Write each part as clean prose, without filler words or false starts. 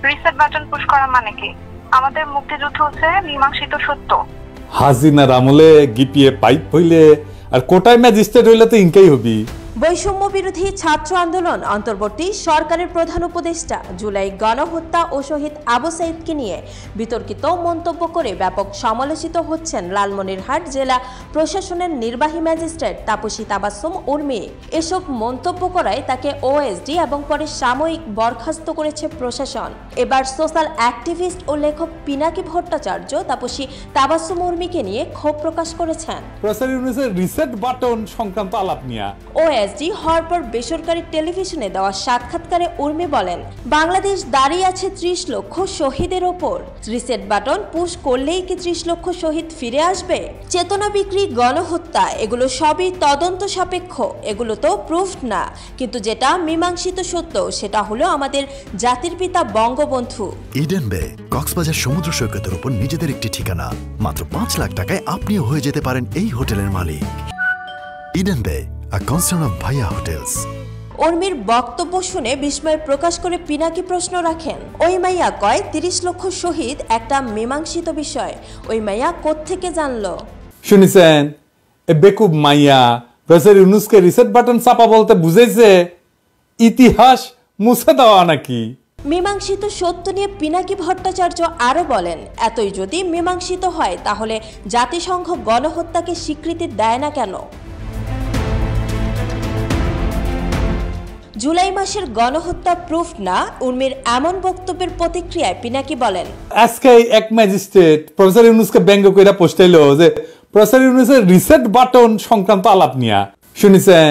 Reset button push করা মানে কি? আমাদের মুক্তিযুদ্ধ হচ্ছে মীমাংসিত সত্য। হাসিনার আমলে গিপিয়ে পাইপ হইলে আর কোটায় ম্যাজিস্ট্রেট হইলে তো ইনকাই হবি। বৈষম্য বিরোধী ছাত্র আন্দোলন অন্তর্বর্তী সরকারের প্রধান উপদেষ্টা জুলাই গণহত্যা ও শহীদ আবু সাইদকে নিয়ে বিতর্কিত মন্তব্য করে ব্যাপক সমালোচিত হচ্ছেন লালমনিরহাট জেলা প্রশাসনের নির্বাহী ম্যাজিস্ট্রেট তাপসী তাবাসসুম উর্মি। এসব মন্তব্য করায় তাকে ওএসডি এবং পরে সাময়িক বরখাস্ত করেছে প্রশাসন। এবার সোশ্যাল অ্যাক্টিভিস্ট ও লেখক পিনাকি ভট্টাচার্য তাপসী তাবাসসুম উর্মিকে নিয়ে ক্ষোভ প্রকাশ করেছেন। রিসেট বাটন সংক্রান্ত আলাপ নিয়ে ওএসডি হওয়ার পর বেসরকারি টেলিভিশনে দেওয়া সাক্ষাৎকারে উর্মি বলেন, বাংলাদেশ দাঁড়িয়ে আছে 30 লক্ষ শহীদের ওপর। রিসেট বাটন পুশ করলেই কি 30 লক্ষ শহীদ ফিরে আসবে? চেতনা বিক্রি, গণহত্যা এগুলো সবই তদন্ত সাপেক্ষ, এগুলো তো প্রুফ না। কিন্তু যেটা মীমাংসিত সত্য সেটা হলো আমাদের জাতির পিতা বঙ্গবন্ধু। ইডেন বে কক্সবাজার সমুদ্র সৈকতের উপর নিজেদের একটি ঠিকানা। মাত্র 5 লাখ টাকায় আপনিও হয়ে যেতে পারেন এই হোটেলের মালিক। ইডেন বে, a concern of Bhaiya Hotels. উর্মির বক্তব্য শুনে বিস্ময় প্রকাশ করে পিনাকি প্রশ্ন রাখেন, ওই মাইয়া কয় 30 লক্ষ শহীদ একটা মীমাংসিত বিষয়, ওই মাইয়া কোত্থেকে জানলো? শুনেছেন, এ বেকুব মাইয়া প্রফেসর ইউনূসকে রিসেট বাটন চাপা বলতে বুঝাইছে ইতিহাস মুছে দেওয়া নাকি? মীমাংসিত সত্য নিয়ে পিনাকি ভট্টাচার্য আরো বলেন, এতই যদি মীমাংসিত হয় তাহলে জাতিসংঘ গণহত্যাকে স্বীকৃতি দেয় না কেন? জুলাই মাসের গণহত্যা প্রুফ না, উর্মির এমন বক্তব্যের প্রতিক্রিয়ায় পিনাকি বলেন, আজকে এক ম্যাজিস্ট্রেট প্রফেসর ইউনূসকে ব্যঙ্গ কইরা পোস্টাইলো যে প্রফেসর ইউনূসের রিসেট বাটন সংক্রান্ত আলাপ নিয়া। শুনেছেন,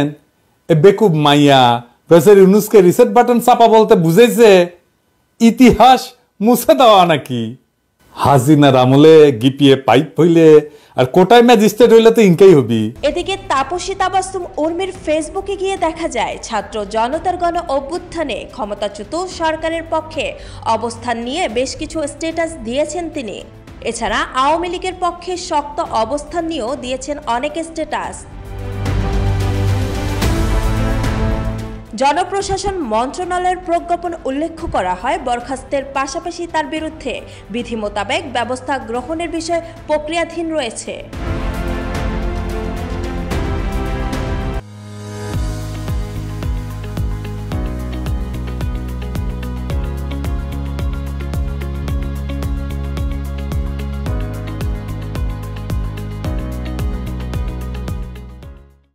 এ বেকুব মাইয়া প্রফেসর ইউনূসকে রিসেট বাটন চাপা বলতে বুঝাইছে ইতিহাস মুছে দেওয়া নাকি? হাসিনার আমলে গিপিয়ে পাইপ হইলে আর কোটায় ম্যাজিস্ট্রেট হইলে তো ইনকাই হবি। এদিকে তাপসী তাবাসসুম উর্মির ফেসবুকে গিয়ে দেখা যায় ছাত্র জনতার গণ অভ্যুত্থানে ক্ষমতাচ্যুত সরকারের পক্ষে অবস্থান নিয়ে বেশ কিছু স্ট্যাটাস দিয়েছেন তিনি। এছাড়া আওয়ামী লীগের পক্ষে শক্ত অবস্থান নিয়েও দিয়েছেন অনেক স্ট্যাটাস। জনপ্রশাসন মন্ত্রণালয়ের প্রজ্ঞাপন উল্লেখ করা হয়, বরখাস্তের পাশাপাশি তার বিরুদ্ধে বিধি মোতাবেক ব্যবস্থা গ্রহণের বিষয় প্রক্রিয়াধীন রয়েছে।